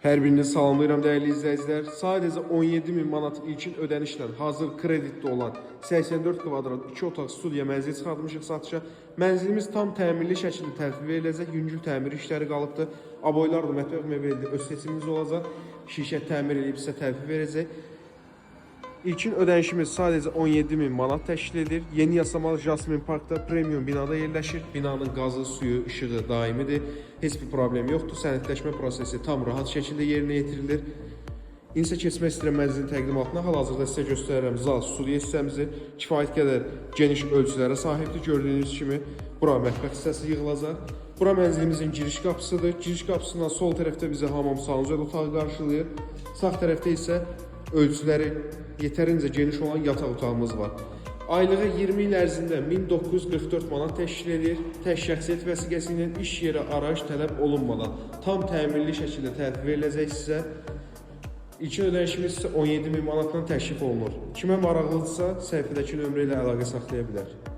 Hər birini salamlayıram dəyərli izləyicilər. Sadəcə 17.000 manat ilkin ödənişlə hazır kreditdə olan 84 kvadrat 2 otaq studiya mənzil çıxartmışıq satışa. Mənzilimiz tam təmirli şəkildə təhvil veriləcək. Yüngül təmir işləri qalıbdır. Aboylar da mətbəx mebeldə öz seçimimiz olacaq. Şişə təmir edib sizə təhvil verəcək. İlkin ödənişimiz sadəcə 17.000 manat təşkil edir. Yeni Yasamal Jasmin Parkda premium binada yerləşir. Binanın qazı, suyu, işığı daimidir. Heç bir problem yoxdur. Sənədləşmə prosesi tam rahat şəkildə yerinə yetirilir. İnsə keçmək istəyirəm mənzilin təqdimatına. Hal-hazırda sizə göstərirəm zal studiya hissəmizi. Kifayət qədər geniş ölçülərə sahibdir. Gördüyünüz kimi bura mətbəx hissəsi yığılacaq. Bura mənzilimizin giriş qapısıdır. Giriş qapısından sol tərəfdə bizə hamam sanuzel otağı qarşılayır. Sağ tərəfdə isə ölçüləri yetərincə geniş olan yataq otağımız var. Aylığı 20 il ərzində 1944 manat təşkil edir. Tək şəxsiyyət vəsiqəsi ilə iş yeri arayış tələb olunmadan tam təmirli şəkildə təhvil veriləcək sizə. İlkin ödənişimiz isə 17.000 manatdan təklif olunur. Kimə maraqlıdırsa səhifədəki nömrə ilə əlaqə saxlaya bilər.